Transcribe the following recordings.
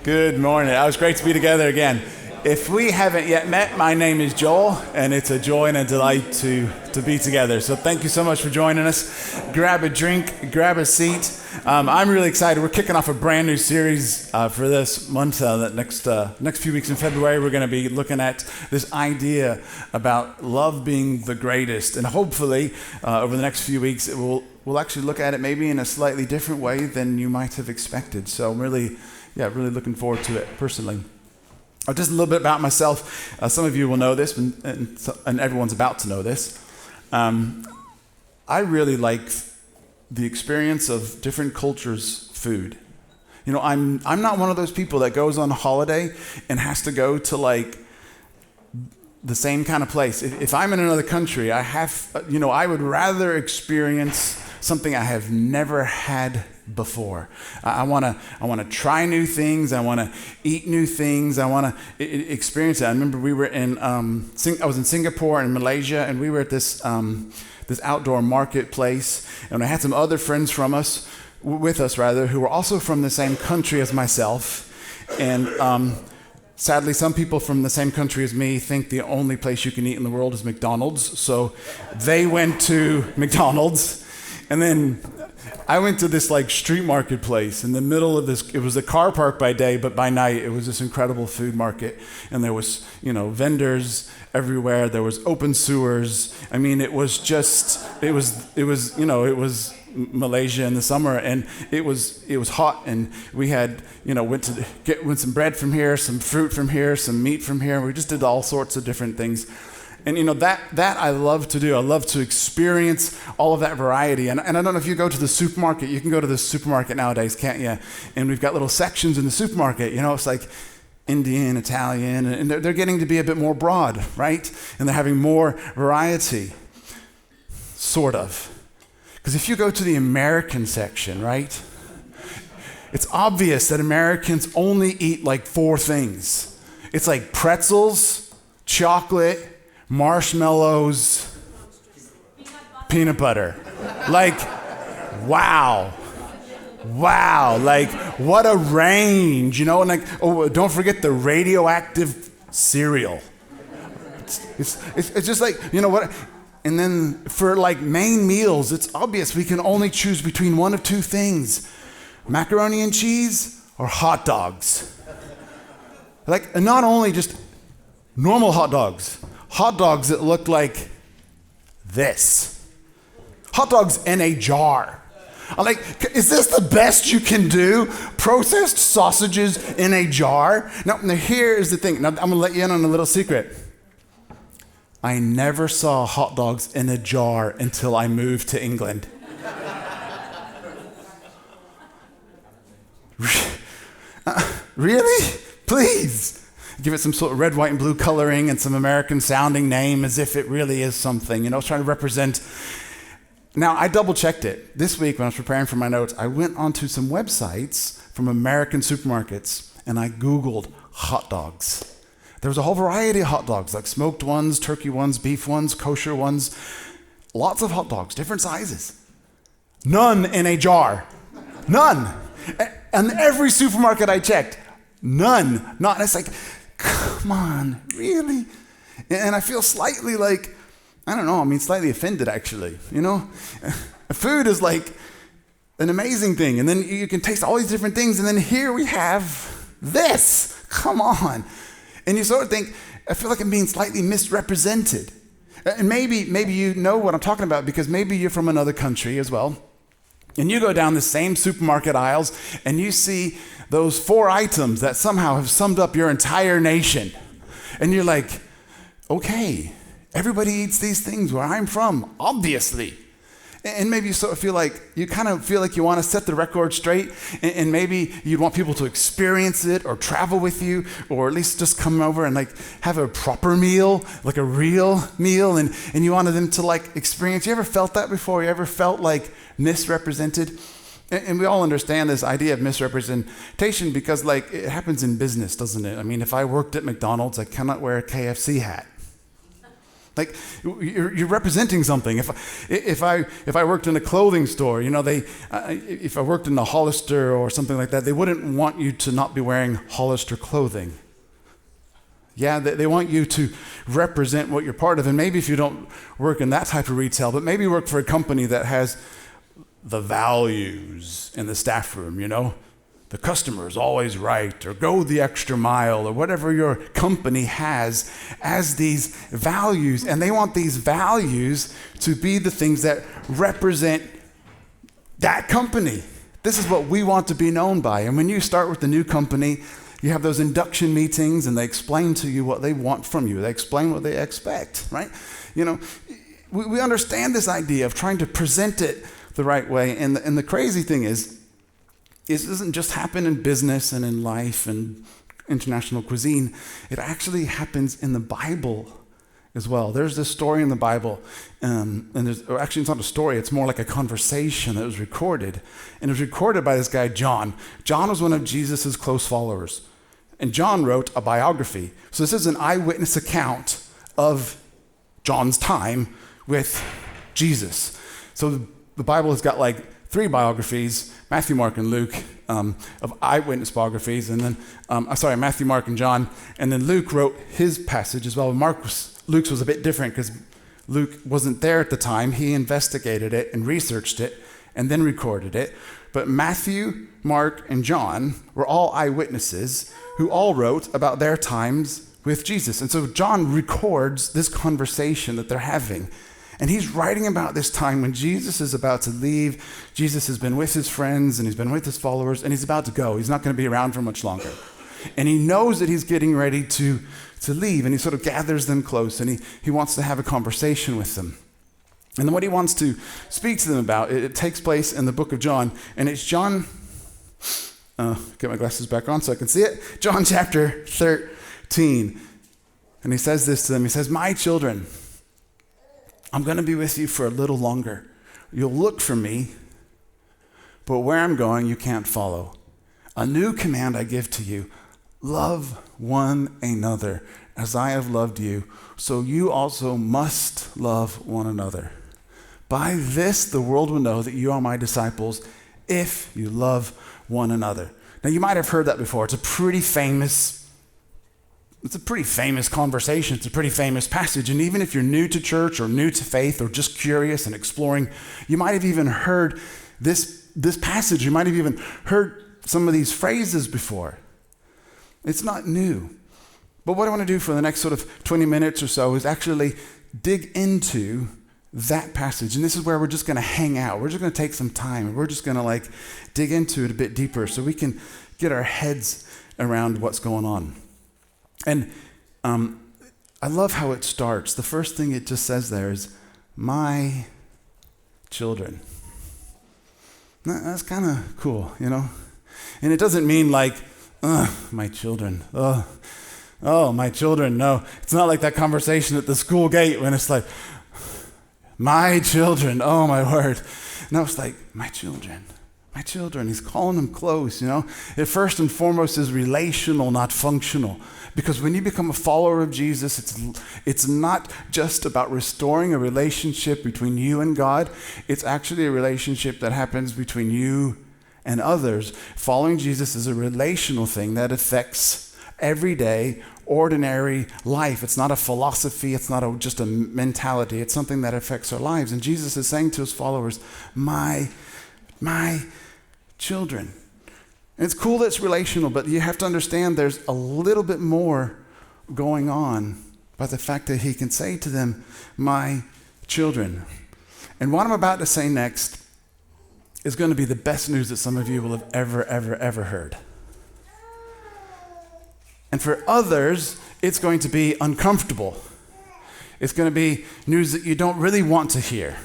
Good morning. It was great to be together again. If we haven't yet met, my name is Joel, and it's a joy and a delight to be together. So thank you so much for joining us. Grab a drink, grab a seat. I'm really excited. We're kicking off a brand new series for this month. The next few weeks in February, we're going to be looking at this idea about love being the greatest. And hopefully, over the next few weeks, we'll actually look at it maybe in a slightly different way than you might have expected. So I'm really looking forward to it personally. Just a little bit about myself. Some of you will know this, and everyone's about to know this. I really like the experience of different cultures' food. You know, I'm not one of those people that goes on holiday and has to go to like the same kind of place. If I'm in another country, I would rather experience something I have never had before. I want to try new things. I want to eat new things. I want to experience it. I remember we were I was in Singapore and Malaysia, and we were at this outdoor marketplace, and I had some other friends with us, who were also from the same country as myself, and sadly, some people from the same country as me think the only place you can eat in the world is McDonald's, so they went to McDonald's. And then I went to this like street marketplace in the middle of this. It was a car park by day, but by night it was this incredible food market. And there was, vendors everywhere. There was open sewers. I mean, it was Malaysia in the summer, and it was hot. And we had, went some bread from here, some fruit from here, some meat from here. We just did all sorts of different things. And that I love to do. I love to experience all of that variety. And I don't know if you go to the supermarket. You can go to the supermarket nowadays, can't you? And we've got little sections in the supermarket. It's like Indian, Italian, and they're getting to be a bit more broad, right? And they're having more variety, sort of. Because if you go to the American section, right, it's obvious that Americans only eat like 4 things. It's like pretzels, chocolate, marshmallows, peanut butter. Like, wow, like what a range, and like, oh, don't forget the radioactive cereal. It's just like, what, and then for like main meals, it's obvious we can only choose between one of 2 things: macaroni and cheese or hot dogs. Like, and not only just normal hot dogs that look like this. Hot dogs in a jar. I'm like, is this the best you can do? Processed sausages in a jar? Now here is the thing. Now, I'm going to let you in on a little secret. I never saw hot dogs in a jar until I moved to England. Really? Please. Give it some sort of red, white, and blue coloring and some American-sounding name as if it really is something. I was trying to represent. Now, I double-checked it. This week, when I was preparing for my notes, I went onto some websites from American supermarkets, and I Googled hot dogs. There was a whole variety of hot dogs, like smoked ones, turkey ones, beef ones, kosher ones. Lots of hot dogs, different sizes. None in a jar. None. And every supermarket I checked, none. Not. And it's like, come on, really? And I feel slightly like, slightly offended actually, Food is like an amazing thing, and then you can taste all these different things, and then here we have this. Come on. And you sort of think, I feel like I'm being slightly misrepresented. And maybe you know what I'm talking about, because maybe you're from another country as well, and you go down the same supermarket aisles, and you see those 4 items that somehow have summed up your entire nation. And you're like, okay, everybody eats these things where I'm from, obviously. And maybe you kind of feel like you want to set the record straight, and maybe you'd want people to experience it or travel with you, or at least just come over and like have a proper meal, like a real meal, and you wanted them to like experience. You ever felt that before? You ever felt like misrepresented? And we all understand this idea of misrepresentation because like it happens in business, doesn't it? I mean, if I worked at McDonald's, I cannot wear a KFC hat. Like you're representing something. If I worked in a clothing store, if I worked in a Hollister or something like that, they wouldn't want you to not be wearing Hollister clothing. Yeah, they want you to represent what you're part of. And maybe if you don't work in that type of retail, but maybe work for a company that has the values in the staff room, The customer is always right, or go the extra mile, or whatever your company has as these values. And they want these values to be the things that represent that company. This is what we want to be known by. And when you start with the new company, you have those induction meetings, and they explain to you what they want from you. They explain what they expect, right? We understand this idea of trying to present it the right way. And the crazy thing is, it doesn't just happen in business and in life and international cuisine. It actually happens in the Bible as well. There's this story in the Bible, actually it's not a story, it's more like a conversation that was recorded. And it was recorded by this guy, John. John was one of Jesus' close followers. And John wrote a biography. So this is an eyewitness account of John's time with Jesus. So the Bible has got like 3 biographies, Matthew, Mark, and Luke, of eyewitness biographies, and then, Matthew, Mark, and John, and then Luke wrote his passage as well. Luke's was a bit different because Luke wasn't there at the time. He investigated it and researched it and then recorded it. But Matthew, Mark, and John were all eyewitnesses who all wrote about their times with Jesus. And so John records this conversation that they're having. And he's writing about this time when Jesus is about to leave. Jesus has been with his friends and he's been with his followers, and he's about to go. He's not going to be around for much longer. And he knows that he's getting ready to leave, and he sort of gathers them close, and he wants to have a conversation with them. And then what he wants to speak to them about, it takes place in the book of John, and it's John, get my glasses back on so I can see it, John chapter 13. And he says this to them, he says, "My children, I'm going to be with you for a little longer. You'll look for me, but where I'm going, you can't follow. A new command I give to you, love one another as I have loved you, so you also must love one another. By this, the world will know that you are my disciples if you love one another." Now, you might have heard that before. It's a pretty famous conversation. It's a pretty famous passage. And even if you're new to church or new to faith or just curious and exploring, you might have even heard this passage. You might have even heard some of these phrases before. It's not new. But what I want to do for the next sort of 20 minutes or so is actually dig into that passage. And this is where we're just going to hang out. We're just going to take some time. And we're just going to dig into it a bit deeper so we can get our heads around what's going on. And I love how it starts. The first thing it just says there is, "My children." That's kind of cool, And it doesn't mean like, my children. Oh, my children. No, it's not like that conversation at the school gate when it's like, my children. Oh, my word. No, it's like, my children. My children. He's calling them close, It first and foremost is relational, not functional. Because when you become a follower of Jesus, it's not just about restoring a relationship between you and God. It's actually a relationship that happens between you and others. Following Jesus is a relational thing that affects everyday, ordinary life. It's not a philosophy. It's not just a mentality. It's something that affects our lives. And Jesus is saying to his followers, my children. And it's cool that it's relational, but you have to understand there's a little bit more going on by the fact that he can say to them, my children. And what I'm about to say next is going to be the best news that some of you will have ever heard. And for others, it's going to be uncomfortable. It's going to be news that you don't really want to hear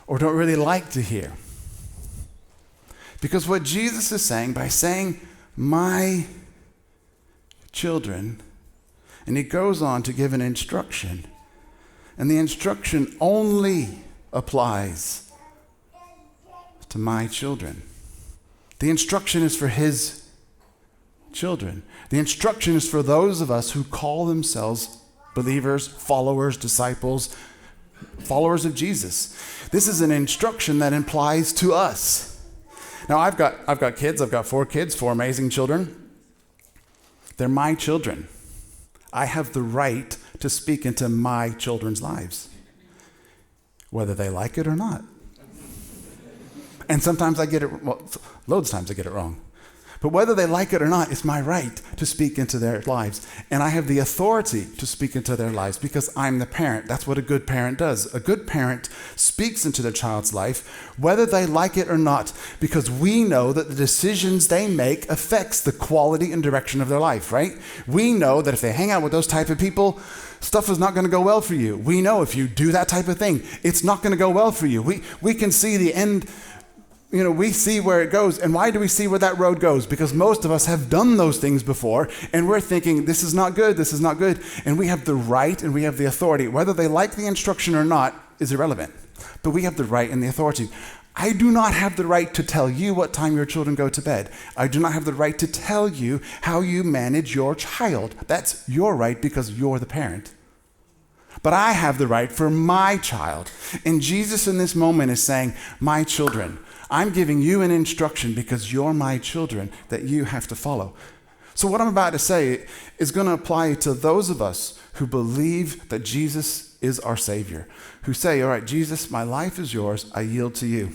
or don't really like to hear. Because what Jesus is saying by saying, my children, and he goes on to give an instruction, and the instruction only applies to my children. The instruction is for his children. The instruction is for those of us who call themselves believers, followers, disciples, followers of Jesus. This is an instruction that applies to us. Now, I've got kids. I've got 4 kids, 4 amazing children. They're my children. I have the right to speak into my children's lives, whether they like it or not. And sometimes I get it, well, loads of times I get it wrong. But whether they like it or not, it's my right to speak into their lives. And I have the authority to speak into their lives because I'm the parent. That's what a good parent does. A good parent speaks into their child's life, whether they like it or not, because we know that the decisions they make affects the quality and direction of their life, right? We know that if they hang out with those type of people, stuff is not going to go well for you. We know if you do that type of thing, it's not going to go well for you. We can see the end. We see where it goes. And why do we see where that road goes? Because most of us have done those things before, and we're thinking, this is not good, this is not good. And we have the right and we have the authority. Whether they like the instruction or not is irrelevant. But we have the right and the authority. I do not have the right to tell you what time your children go to bed. I do not have the right to tell you how you manage your child. That's your right because you're the parent. But I have the right for my child. And Jesus in this moment is saying, my children, I'm giving you an instruction because you're my children that you have to follow. So what I'm about to say is going to apply to those of us who believe that Jesus is our Savior, who say, all right, Jesus, my life is yours. I yield to you.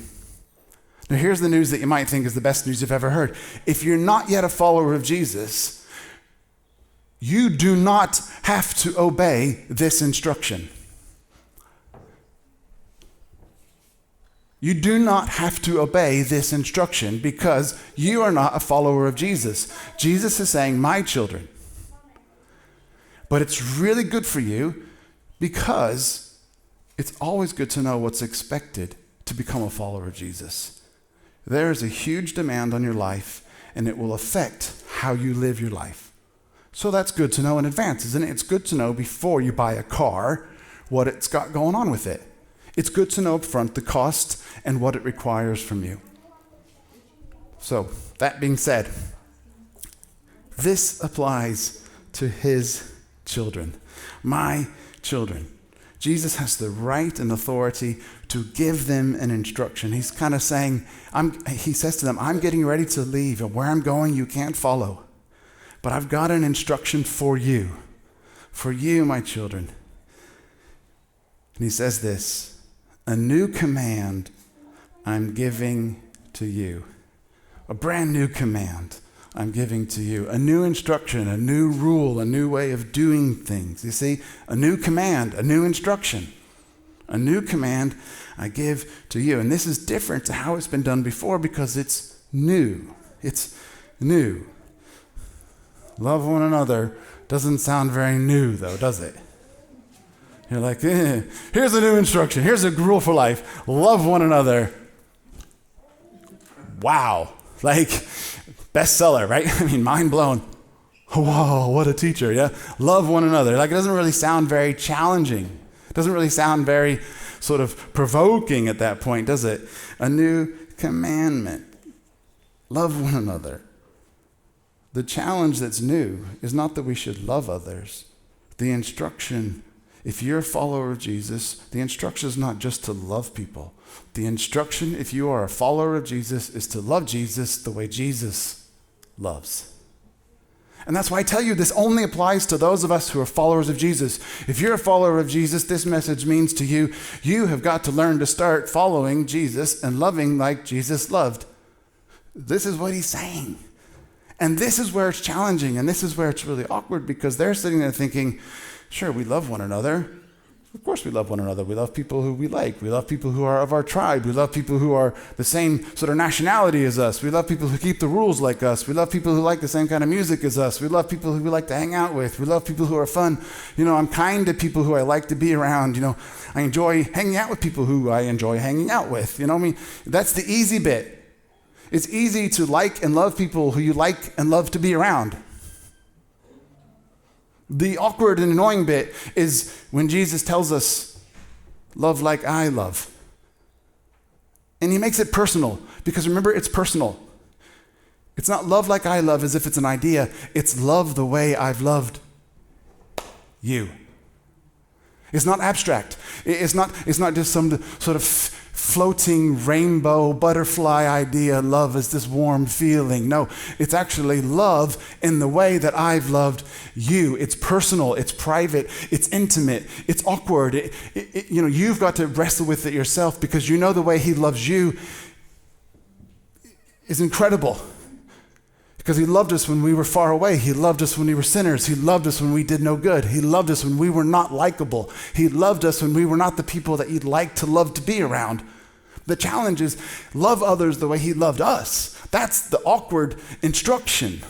Now here's the news that you might think is the best news you've ever heard. If you're not yet a follower of Jesus, you do not have to obey this instruction. You do not have to obey this instruction because you are not a follower of Jesus. Jesus is saying, my children. But it's really good for you because it's always good to know what's expected to become a follower of Jesus. There is a huge demand on your life, and it will affect how you live your life. So that's good to know in advance, isn't it? It's good to know before you buy a car what it's got going on with it. It's good to know up front the cost and what it requires from you. So, that being said, this applies to his children, my children. Jesus has the right and authority to give them an instruction. He's kind of saying, he says to them, I'm getting ready to leave, and where I'm going you can't follow. But I've got an instruction for you, my children. And he says this, a new command I'm giving to you. A brand new command I'm giving to you. A new instruction, a new rule, a new way of doing things. You see, a new command, a new instruction. A new command I give to you. And this is different to how it's been done before because it's new. It's new. Love one another doesn't sound very new though, does it? You're like, here's a new instruction. Here's a rule for life. Love one another. Wow. Like, bestseller, right? I mean, mind blown. Whoa, what a teacher, yeah? Love one another. Like, it doesn't really sound very challenging. It doesn't really sound very sort of provoking at that point, does it? A new commandment. Love one another. The challenge that's new is not that we should love others. The instruction, if you're a follower of Jesus, the instruction is not just to love people. The instruction, if you are a follower of Jesus, is to love Jesus the way Jesus loves. And that's why I tell you this only applies to those of us who are followers of Jesus. If you're a follower of Jesus, this message means to you, you have got to learn to start following Jesus and loving like Jesus loved. This is what he's saying. And this is where it's challenging, and this is where it's really awkward because they're sitting there thinking, sure, we love one another. Of course we love one another. We love people who we like. We love people who are of our tribe. We love people who are the same sort of nationality as us. We love people who keep the rules like us. We love people who like the same kind of music as us. We love people who we like to hang out with. We love people who are fun. I'm kind to people who I like to be around. I enjoy hanging out with people who I enjoy hanging out with. That's the easy bit. It's easy to like and love people who you like and love to be around. The awkward and annoying bit is when Jesus tells us, love like I love. And he makes it personal, because remember, it's personal. It's not love like I love as if it's an idea. It's love the way I've loved you. It's not abstract. It's not just some sort of floating rainbow butterfly idea. Love is this warm feeling. No, it's actually love in the way that I've loved you. It's personal, it's private, it's intimate, it's awkward. You've got to wrestle with it yourself because you know the way he loves you is incredible. Because he loved us when we were far away. He loved us when we were sinners. He loved us when we did no good. He loved us when we were not likable. He loved us when we were not the people that you'd like to love to be around. The challenge is love others the way he loved us. That's the awkward instruction.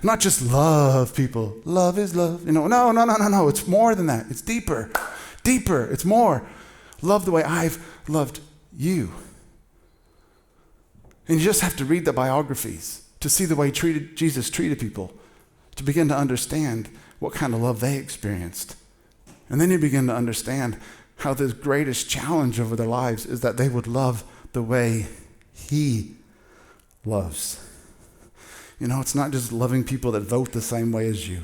Not just love people. Love is love. No. It's more than that. It's deeper. It's more. Love the way I've loved you. And you just have to read the biographies to see the way Jesus treated people, to begin to understand what kind of love they experienced. And then you begin to understand how the greatest challenge over their lives is that they would love the way he loves. It's not just loving people that vote the same way as you,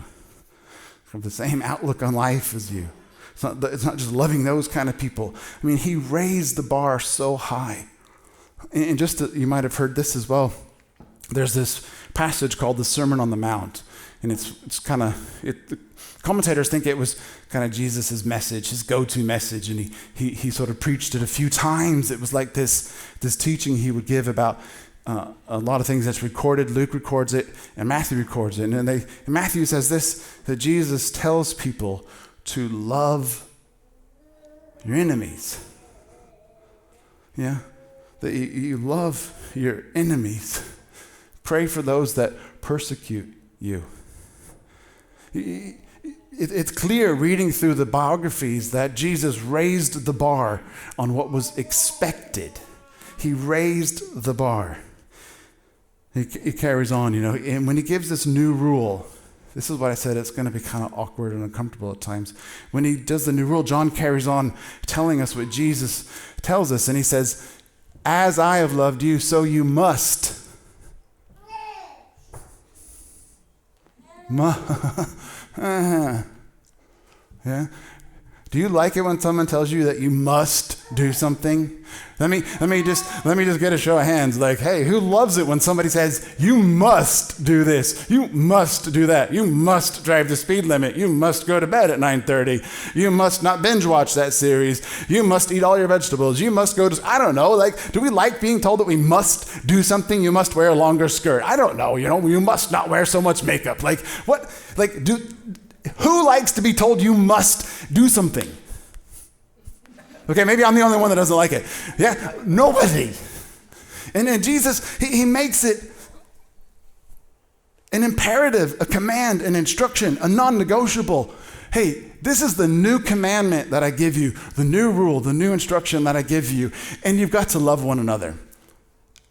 have the same outlook on life as you. It's not just loving those kind of people. He raised the bar so high. And you might have heard this as well. There's this passage called the Sermon on the Mount, and it's kind of, the commentators think it was kind of Jesus' message, his go-to message, and he sort of preached it a few times. It was like this teaching he would give about a lot of things that's recorded. Luke records it, and Matthew records it. And Matthew says this, that Jesus tells people to love your enemies. Yeah? That you love your enemies. Pray for those that persecute you. It's clear reading through the biographies that Jesus raised the bar on what was expected. He raised the bar. He carries on, and when he gives this new rule, this is what I said, it's going to be kind of awkward and uncomfortable at times. When he does the new rule, John carries on telling us what Jesus tells us, and he says, as I have loved you, so you must. Yeah. Do you like it when someone tells you that you must do something? Let me just get a show of hands. Like, hey, who loves it when somebody says you must do this, you must do that, you must drive the speed limit, you must go to bed at 9:30, you must not binge watch that series, you must eat all your vegetables, you must go to, I don't know. Like, do we like being told that we must do something? You must wear a longer skirt. I don't know. You must not wear so much makeup. Like, what? Like, who likes to be told you must do something? Okay, maybe I'm the only one that doesn't like it. Yeah, nobody. And then Jesus, he makes it an imperative, a command, an instruction, a non-negotiable. Hey, this is the new commandment that I give you, the new rule, the new instruction that I give you, and you've got to love one another.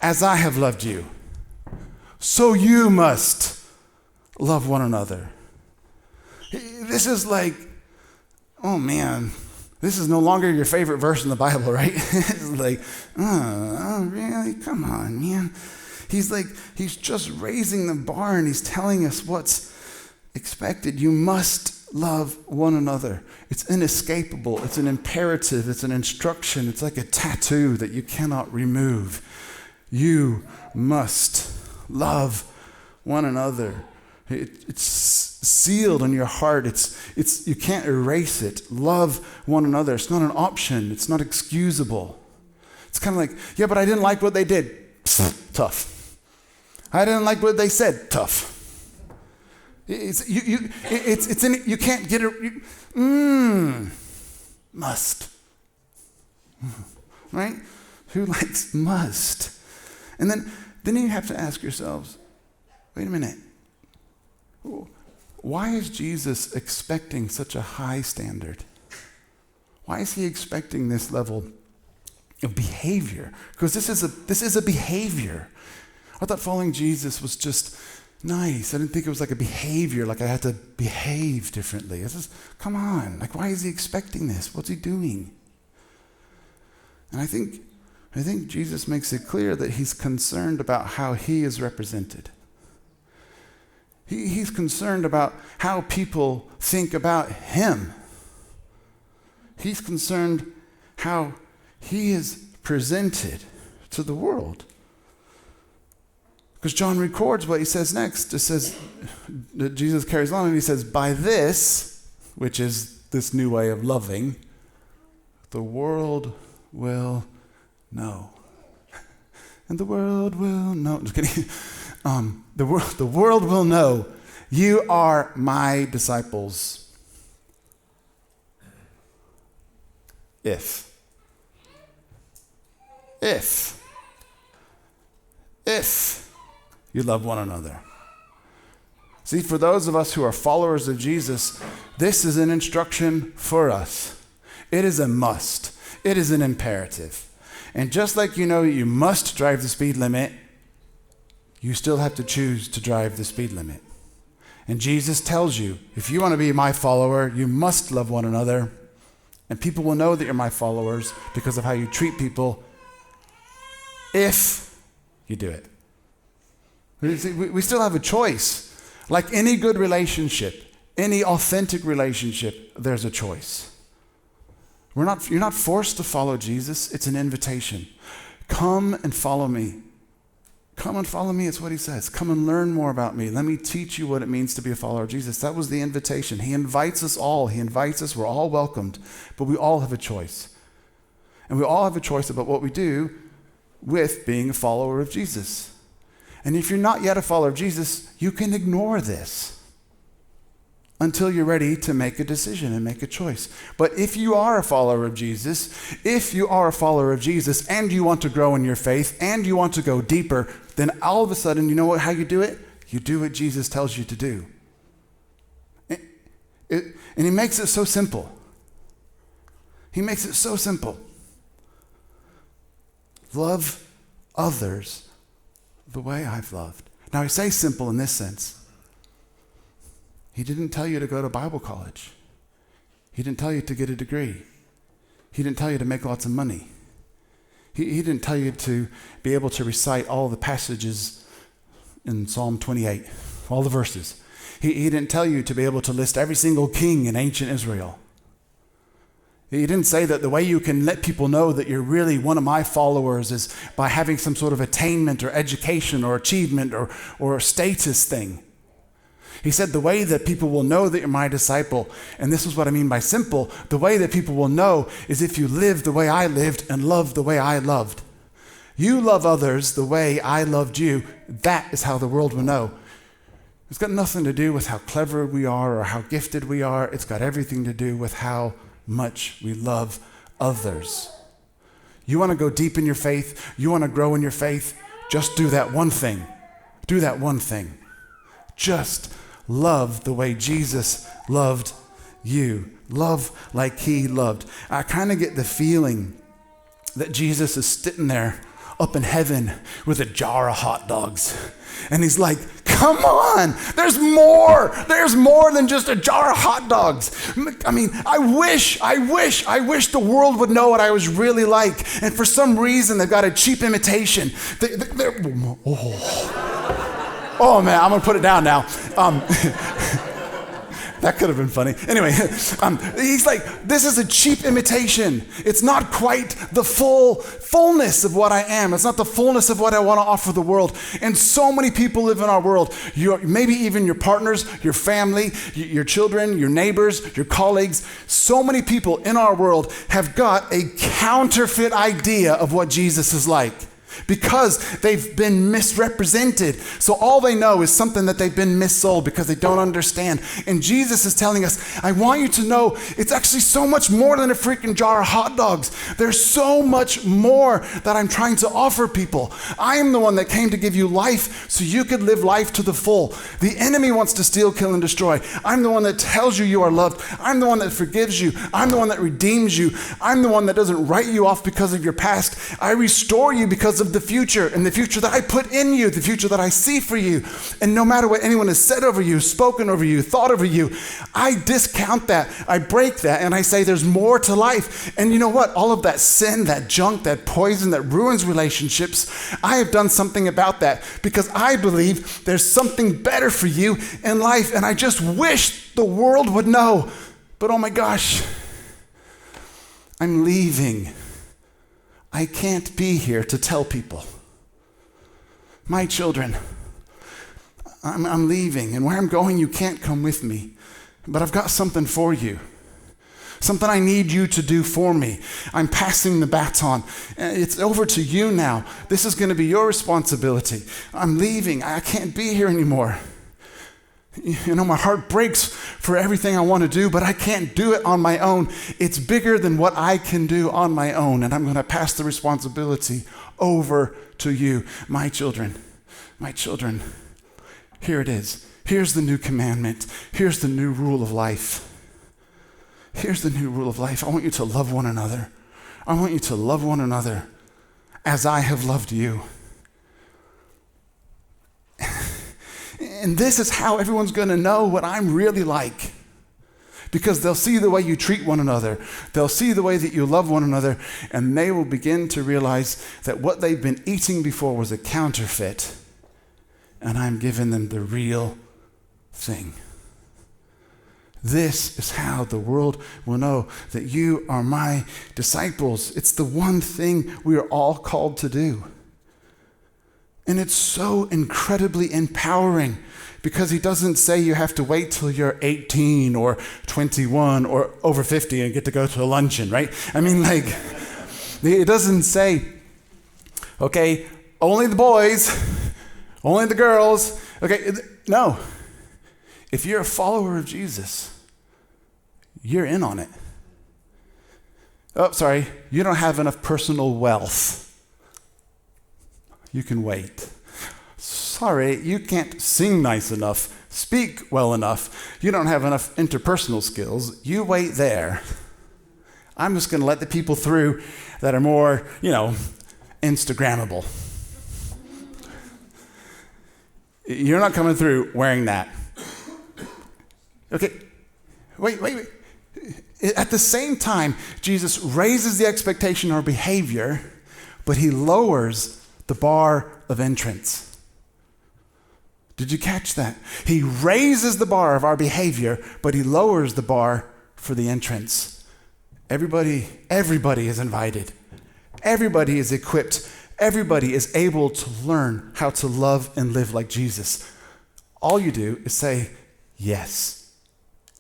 As I have loved you, so you must love one another. This is like, oh man, this is no longer your favorite verse in the Bible, right? It's like, oh, really? Come on, man. He's just raising the bar and he's telling us what's expected. You must love one another. It's inescapable. It's an imperative. It's an instruction. It's like a tattoo that you cannot remove. You must love one another. It's sealed in your heart. It's you can't erase it. Love one another. It's not an option. It's not excusable. It's kind of like, yeah, but I didn't like what they did. Psst, tough. I didn't like what they said. Tough. It's in you can't get it. Must. Right? Who likes must? And then you have to ask yourselves, wait a minute. Why is Jesus expecting such a high standard? Why is he expecting this level of behavior? Because this is a behavior. I thought following Jesus was just nice. I didn't think it was like a behavior, like I had to behave differently. It's just, come on, like why is he expecting this? What's he doing? And I think Jesus makes it clear that he's concerned about how he is represented. He's concerned about how people think about him. He's concerned how he is presented to the world. Because John records what he says next. It says, that Jesus carries on and he says, by this, which is this new way of loving, the world will know. And the world will know. Just kidding. The world will know you are my disciples. If you love one another. See, for those of us who are followers of Jesus, this is an instruction for us. It is a must. It is an imperative. And just like you know you must drive the speed limit, you still have to choose to drive the speed limit. And Jesus tells you, if you want to be my follower, you must love one another. And people will know that you're my followers because of how you treat people if you do it. We still have a choice. Like any good relationship, any authentic relationship, there's a choice. You're not forced to follow Jesus. It's an invitation. Come and follow me. Come and follow me, it's what he says. Come and learn more about me. Let me teach you what it means to be a follower of Jesus. That was the invitation. He invites us all. He invites us. We're all welcomed. But we all have a choice. And we all have a choice about what we do with being a follower of Jesus. And if you're not yet a follower of Jesus, you can ignore this until you're ready to make a decision and make a choice. But if you are a follower of Jesus, and you want to grow in your faith and you want to go deeper, then all of a sudden, you know how you do it? You do what Jesus tells you to do. And he makes it so simple. He makes it so simple. Love others the way I've loved. Now, I say simple in this sense. He didn't tell you to go to Bible college. He didn't tell you to get a degree. He didn't tell you to make lots of money. He didn't tell you to be able to recite all the passages in Psalm 28, all the verses. He didn't tell you to be able to list every single king in ancient Israel. He didn't say that the way you can let people know that you're really one of my followers is by having some sort of attainment or education or achievement or status thing. He said the way that people will know that you're my disciple, and this is what I mean by simple, the way that people will know is if you live the way I lived and love the way I loved. You love others the way I loved you. That is how the world will know. It's got nothing to do with how clever we are or how gifted we are. It's got everything to do with how much we love others. You want to go deep in your faith? You want to grow in your faith? Just do that one thing. Do that one thing. Just love the way Jesus loved you. Love like he loved. I kind of get the feeling that Jesus is sitting there up in heaven with a jar of hot dogs. And he's like, come on, there's more. There's more than just a jar of hot dogs. I mean, I wish the world would know what I was really like. And for some reason, they've got a cheap imitation. Oh man, I'm going to put it down now. That could have been funny. Anyway, he's like, this is a cheap imitation. It's not quite the fullness of what I am. It's not the fullness of what I want to offer the world. And so many people live in our world. Maybe even your partners, your family, your children, your neighbors, your colleagues. So many people in our world have got a counterfeit idea of what Jesus is like, because they've been misrepresented. So all they know is something that they've been missold because they don't understand. And Jesus is telling us, I want you to know it's actually so much more than a freaking jar of hot dogs. There's so much more that I'm trying to offer people. I am the one that came to give you life so you could live life to the full. The enemy wants to steal, kill, and destroy. I'm the one that tells you you are loved. I'm the one that forgives you. I'm the one that redeems you. I'm the one that doesn't write you off because of your past. I restore you because of the future, and the future that I put in you, the future that I see for you. And no matter what anyone has said over you, spoken over you, thought over you, I discount that, I break that, and I say there's more to life. And you know what? All of that sin, that junk, that poison that ruins relationships, I have done something about that because I believe there's something better for you in life, and I just wish the world would know. But oh my gosh, I'm leaving. I can't be here to tell people. My children, I'm leaving, and where I'm going, you can't come with me. But I've got something for you. Something I need you to do for me. I'm passing the baton. It's over to you now. This is going to be your responsibility. I'm leaving. I can't be here anymore. You know, my heart breaks for everything I want to do, but I can't do it on my own. It's bigger than what I can do on my own, and I'm going to pass the responsibility over to you. My children, here it is. Here's the new commandment. Here's the new rule of life. Here's the new rule of life. I want you to love one another. I want you to love one another as I have loved you. And this is how everyone's going to know what I'm really like. Because they'll see the way you treat one another. They'll see the way that you love one another. And they will begin to realize that what they've been eating before was a counterfeit. And I'm giving them the real thing. This is how the world will know that you are my disciples. It's the one thing we are all called to do. And it's so incredibly empowering because he doesn't say you have to wait till you're 18 or 21 or over 50 and get to go to a luncheon, right? I mean, like, it doesn't say, okay, only the boys, only the girls. Okay, no. If you're a follower of Jesus, you're in on it. Oh, sorry, you don't have enough personal wealth. You can wait. Sorry, you can't sing nice enough, speak well enough. You don't have enough interpersonal skills. You wait there. I'm just going to let the people through that are more, Instagrammable. You're not coming through wearing that. Okay, wait. At the same time, Jesus raises the expectation of our behavior, but he lowers the bar of entrance. Did you catch that? He raises the bar of our behavior, but he lowers the bar for the entrance. Everybody is invited. Everybody is equipped. Everybody is able to learn how to love and live like Jesus. All you do is say yes,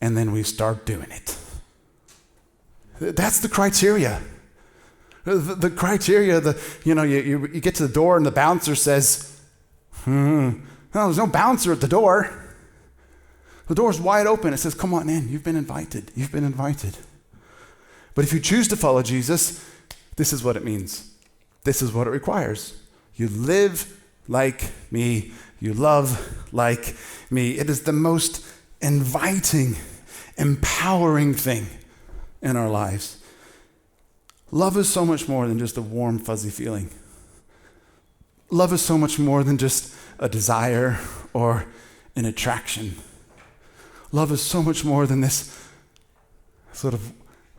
and then we start doing it. That's the criteria. The criteria, you get to the door and the bouncer says, no, there's no bouncer at the door. The door's wide open. It says, come on in. You've been invited. You've been invited. But if you choose to follow Jesus, this is what it means. This is what it requires. You live like me. You love like me. It is the most inviting, empowering thing in our lives. Love is so much more than just a warm, fuzzy feeling. Love is so much more than just a desire or an attraction. Love is so much more than this sort of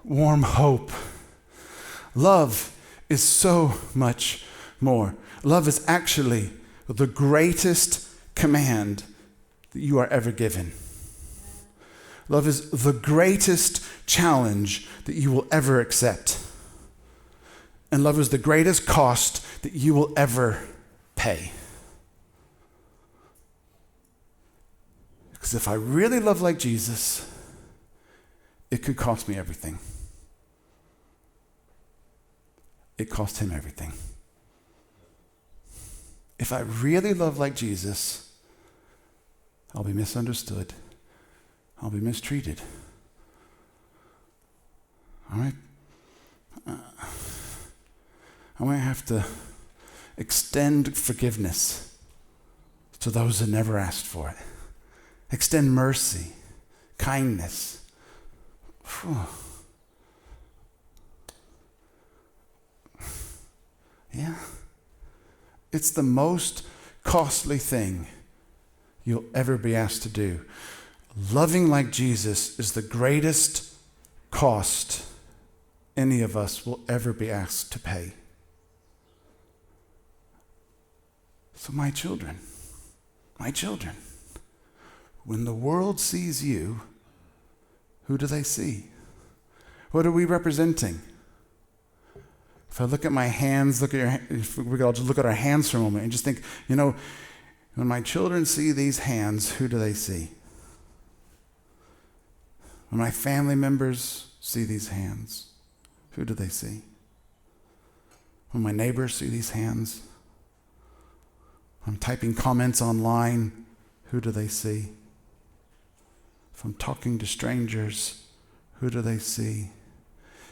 warm hope. Love is so much more. Love is actually the greatest command that you are ever given. Love is the greatest challenge that you will ever accept. And love is the greatest cost that you will ever pay. Because if I really love like Jesus, it could cost me everything. It cost him everything. If I really love like Jesus, I'll be misunderstood. I'll be mistreated. All right? I might have to extend forgiveness to those that never asked for it. Extend mercy, kindness. Whew. Yeah. It's the most costly thing you'll ever be asked to do. Loving like Jesus is the greatest cost any of us will ever be asked to pay. So my children, when the world sees you, who do they see? What are we representing? If I look at my hands, if we could all just look at our hands for a moment and just think, when my children see these hands, who do they see? When my family members see these hands, who do they see? When my neighbors see these hands, I'm typing comments online, who do they see? If I'm talking to strangers, who do they see?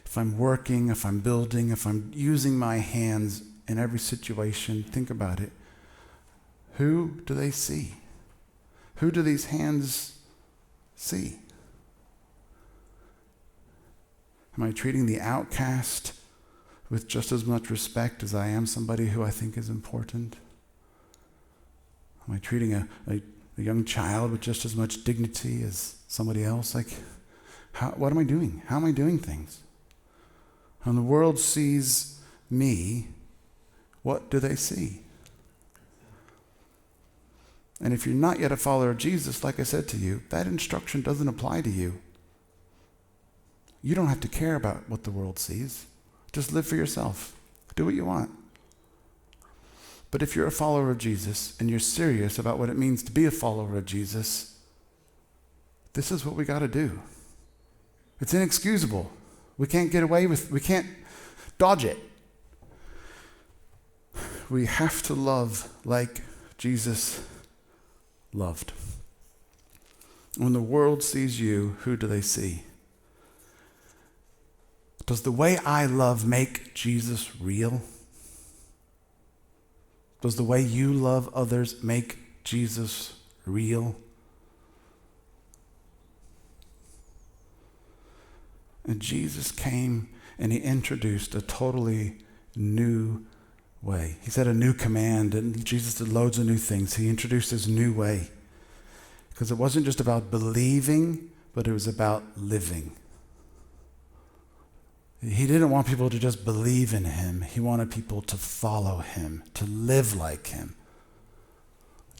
If I'm working, if I'm building, if I'm using my hands in every situation, think about it. Who do they see? Who do these hands see? Am I treating the outcast with just as much respect as I am somebody who I think is important? Am I treating a young child with just as much dignity as somebody else? What am I doing? How am I doing things? When the world sees me, what do they see? And if you're not yet a follower of Jesus, like I said to you, that instruction doesn't apply to you. You don't have to care about what the world sees. Just live for yourself. Do what you want. But if you're a follower of Jesus and you're serious about what it means to be a follower of Jesus, this is what we got to do. It's inexcusable. We can't dodge it. We have to love like Jesus loved. When the world sees you, who do they see? Does the way I love make Jesus real? Does the way you love others make Jesus real? And Jesus came and he introduced a totally new way. He said a new command, and Jesus did loads of new things. He introduced this new way because it wasn't just about believing, but it was about living. He didn't want people to just believe in him. He wanted people to follow him, to live like him,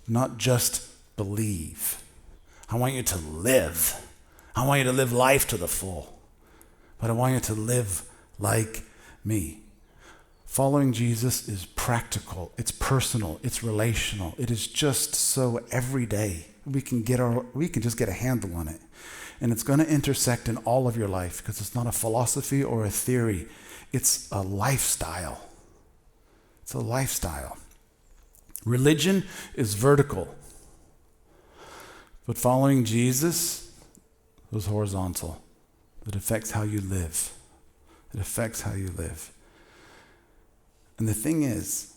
not just believe. I want you to live. I want you to live life to the full, but I want you to live like me. Following Jesus is practical, it's personal, it's relational. It is just so every day we can just get a handle on it. And it's going to intersect in all of your life because it's not a philosophy or a theory. It's a lifestyle. It's a lifestyle. Religion is vertical. But following Jesus is horizontal. It affects how you live. It affects how you live. And the thing is,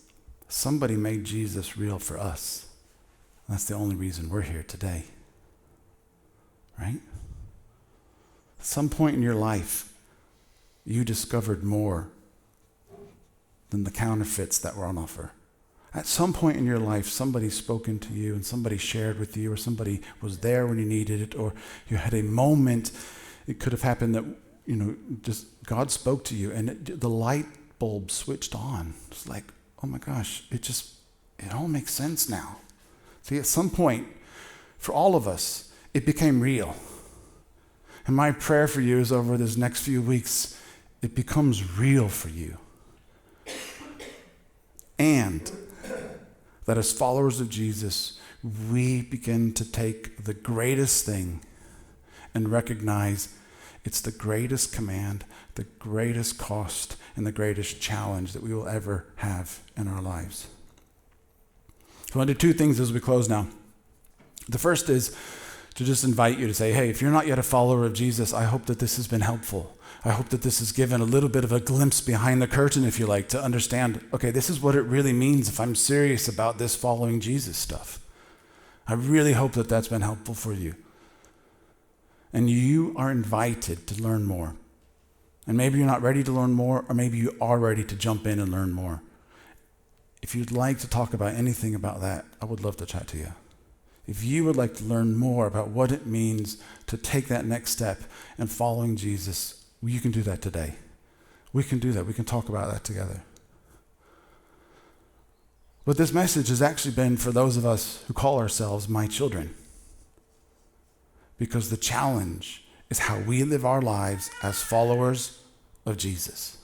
somebody made Jesus real for us. That's the only reason we're here today. Right? At some point in your life, you discovered more than the counterfeits that were on offer. At some point in your life, somebody spoke into you and somebody shared with you, or somebody was there when you needed it, or you had a moment. It could have happened that, just God spoke to you and the light bulb switched on. It's like, oh my gosh, it all makes sense now. See, at some point, for all of us, it became real. And my prayer for you is over this next few weeks, it becomes real for you. And that as followers of Jesus, we begin to take the greatest thing and recognize it's the greatest command, the greatest cost, and the greatest challenge that we will ever have in our lives. So I want to do two things as we close now. The first is to just invite you to say, hey, if you're not yet a follower of Jesus, I hope that this has been helpful. I hope that this has given a little bit of a glimpse behind the curtain, if you like, to understand, okay, this is what it really means if I'm serious about this following Jesus stuff. I really hope that that's been helpful for you. And you are invited to learn more. And maybe you're not ready to learn more, or maybe you are ready to jump in and learn more. If you'd like to talk about anything about that, I would love to chat to you. If you would like to learn more about what it means to take that next step in following Jesus, you can do that today. We can do that. We can talk about that together. But this message has actually been for those of us who call ourselves my children. Because the challenge is how we live our lives as followers of Jesus.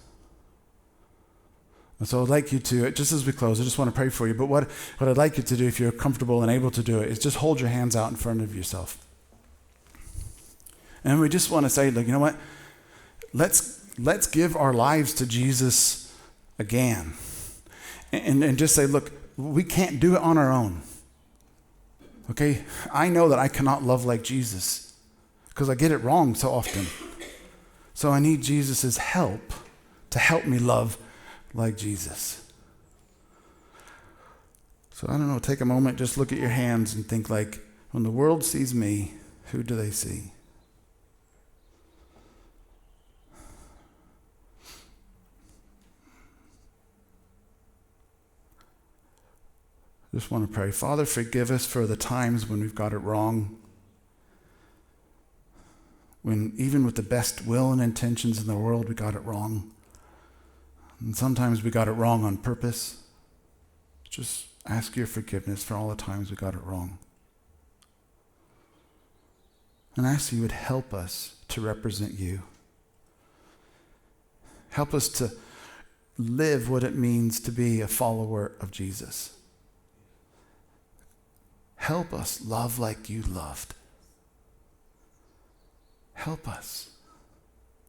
And so I'd like you to, just as we close, I just want to pray for you, but what I'd like you to do, if you're comfortable and able to do it, is just hold your hands out in front of yourself. And we just want to say, look, you know what? Let's give our lives to Jesus again. And just say, look, we can't do it on our own. Okay? I know that I cannot love like Jesus because I get it wrong so often. So I need Jesus' help to help me love like Jesus. So I don't know, take a moment, just look at your hands and think like, when the world sees me, who do they see? Just want to pray. Father, forgive us for the times when we've got it wrong. When even with the best will and intentions in the world, we got it wrong. And sometimes we got it wrong on purpose. Just ask your forgiveness for all the times we got it wrong. And ask you would help us to represent you. Help us to live what it means to be a follower of Jesus. Help us love like you loved. Help us.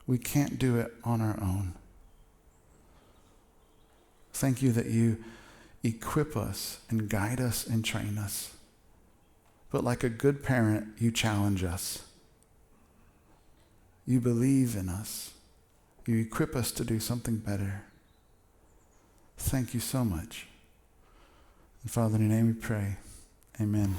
We can't do it on our own. Thank you that you equip us and guide us and train us. But like a good parent, you challenge us. You believe in us. You equip us to do something better. Thank you so much. And Father, in your name we pray. Amen.